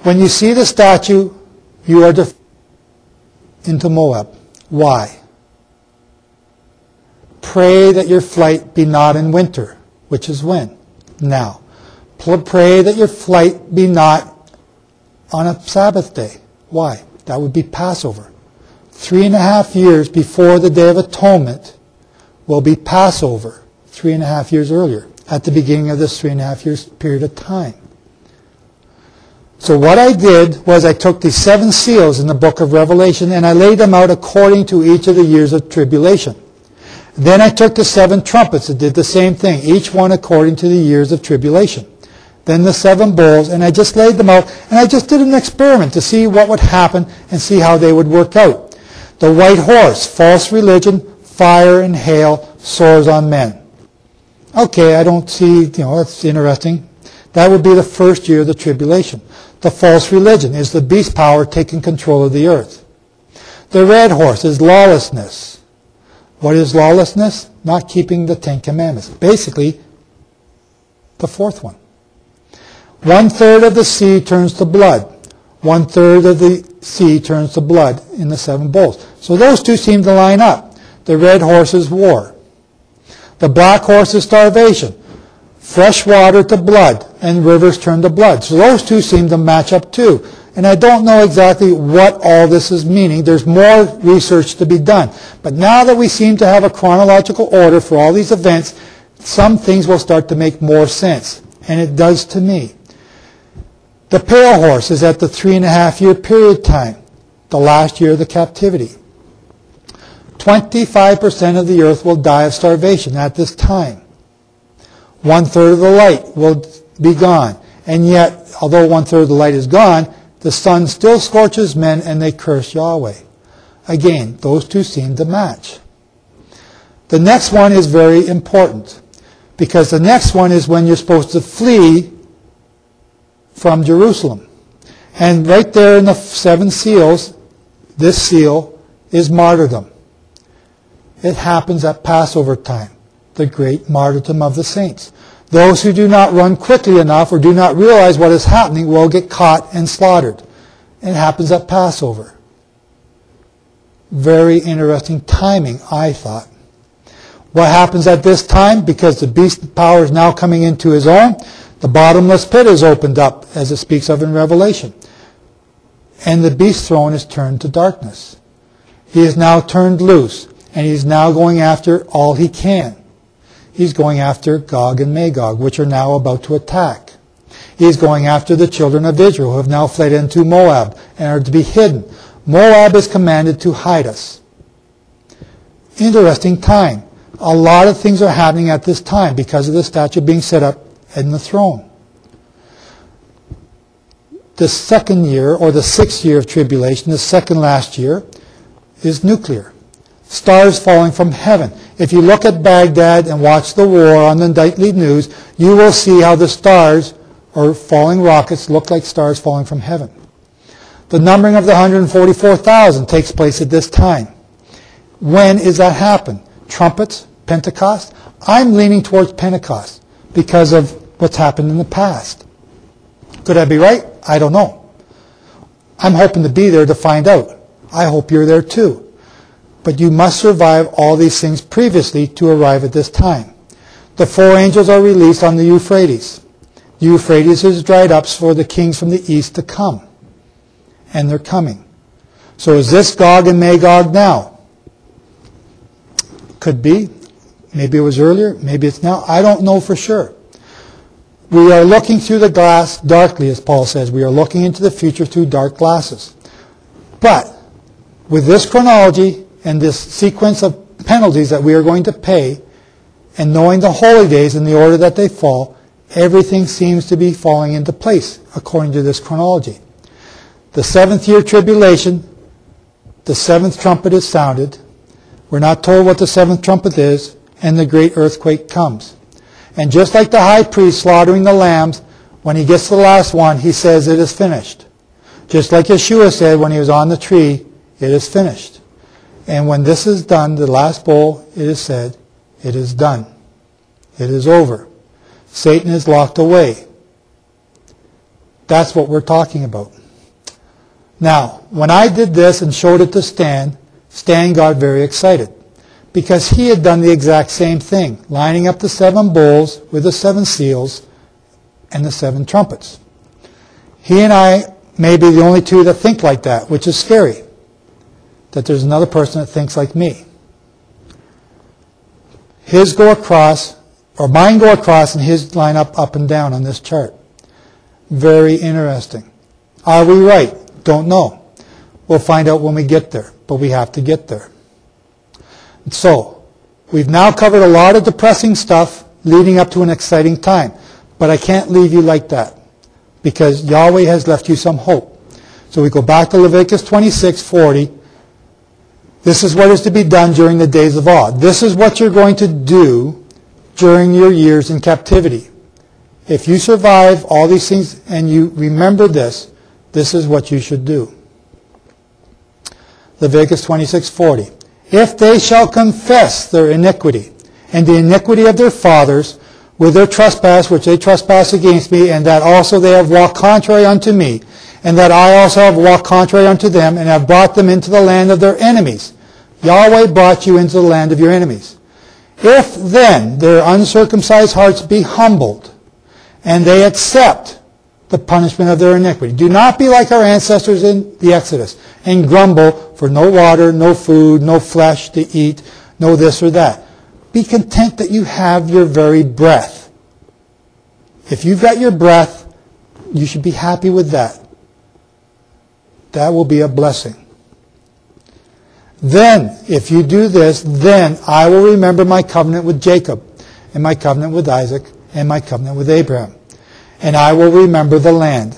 When you see the statue, you are into Moab. Why? Pray that your flight be not in winter, which is when? Now. Pray that your flight be not on a Sabbath day. Why? That would be Passover. 3.5 years before the Day of Atonement will be Passover, 3.5 years earlier, at the beginning of this 3.5 years period of time. So what I did was I took the 7 seals in the book of Revelation and I laid them out according to each of the years of tribulation. Then I took the 7 trumpets and did the same thing, each one according to the years of tribulation. Then the 7 bowls, and I just laid them out, and I just did an experiment to see what would happen and see how they would work out. The white horse, false religion, fire and hail, sores on men. Okay, I don't see, that's interesting. That would be the first year of the tribulation. The false religion is the beast power taking control of the earth. The red horse is lawlessness. What is lawlessness? Not keeping the 10 Commandments. Basically, the fourth one. 1/3 of the sea turns to blood. 1/3 of the sea turns to blood in the 7 bowls. So those two seem to line up. The red horse is war. The black horse is starvation. Fresh water to blood, and rivers turn to blood. So those two seem to match up too. And I don't know exactly what all this is meaning. There's more research to be done. But now that we seem to have a chronological order for all these events, some things will start to make more sense. And it does to me. The pale horse is at the 3.5 year period time, the last year of the captivity. 25% of the earth will die of starvation at this time. 1/3 of the light will be gone. And yet, although 1/3 of the light is gone, the sun still scorches men and they curse Yahweh. Again, those two seem to match. The next one is very important, because the next one is when you're supposed to flee from Jerusalem. And right there in the 7 seals, this seal is martyrdom. It happens at Passover time, the great martyrdom of the saints. Those who do not run quickly enough or do not realize what is happening will get caught and slaughtered. It happens at Passover. Very interesting timing, I thought. What happens at this time? Because the beast power is now coming into his own, the bottomless pit is opened up, as it speaks of in Revelation. And the beast throne is turned to darkness. He is now turned loose, and he's now going after all he can. He's going after Gog and Magog, which are now about to attack. He's going after the children of Israel, who have now fled into Moab and are to be hidden. Moab is commanded to hide us. Interesting time. A lot of things are happening at this time because of the statue being set up in the throne. The second year, or the 6th year of tribulation, the second last year, is nuclear. Stars falling from heaven. If you look at Baghdad and watch the war on the nightly news, you will see how the stars, or falling rockets, look like stars falling from heaven. The numbering of the 144,000 takes place at this time. When is that happen? Trumpets? Pentecost? I'm leaning towards Pentecost because of what's happened in the past. Could I be right? I don't know. I'm hoping to be there to find out. I hope you're there too. But you must survive all these things previously to arrive at this time. The 4 angels are released on the Euphrates. The Euphrates is dried up for the kings from the east to come. And they're coming. So is this Gog and Magog now? Could be. Maybe it was earlier. Maybe it's now. I don't know for sure. We are looking through the glass darkly, as Paul says. We are looking into the future through dark glasses. But with this chronology and this sequence of penalties that we are going to pay, and knowing the holy days in the order that they fall, everything seems to be falling into place according to this chronology. The 7th year tribulation, the 7th trumpet is sounded. We're not told what the 7th trumpet is, and the great earthquake comes. And just like the high priest slaughtering the lambs, when he gets to the last one, he says, "It is finished." Just like Yeshua said when he was on the tree, "It is finished." And when this is done, the last bowl, it is said, "It is done." It is over. Satan is locked away. That's what we're talking about. Now, when I did this and showed it to Stan, Stan got very excited because he had done the exact same thing, lining up the 7 bowls with the 7 seals and the 7 trumpets. He and I may be the only two that think like that, which is scary, that there's another person that thinks like me. His go across, or mine go across, and his line up and down on this chart. Very interesting. Are we right? Don't know. We'll find out when we get there, but we have to get there. So, we've now covered a lot of depressing stuff leading up to an exciting time, but I can't leave you like that because Yahweh has left you some hope. So we go back to Leviticus 26:40. This is what is to be done during the days of awe. This is what you're going to do during your years in captivity. If you survive all these things and you remember this, this is what you should do. Leviticus 26:40. If they shall confess their iniquity and the iniquity of their fathers with their trespass which they trespass against me, and that also they have walked contrary unto me, and that I also have walked contrary unto them, and have brought them into the land of their enemies. Yahweh brought you into the land of your enemies. If then their uncircumcised hearts be humbled, and they accept the punishment of their iniquity. Do not be like our ancestors in the Exodus, and grumble for no water, no food, no flesh to eat, no this or that. Be content that you have your very breath. If you've got your breath, you should be happy with that. That will be a blessing. Then, if you do this, then I will remember my covenant with Jacob, and my covenant with Isaac, and my covenant with Abraham. And I will remember the land.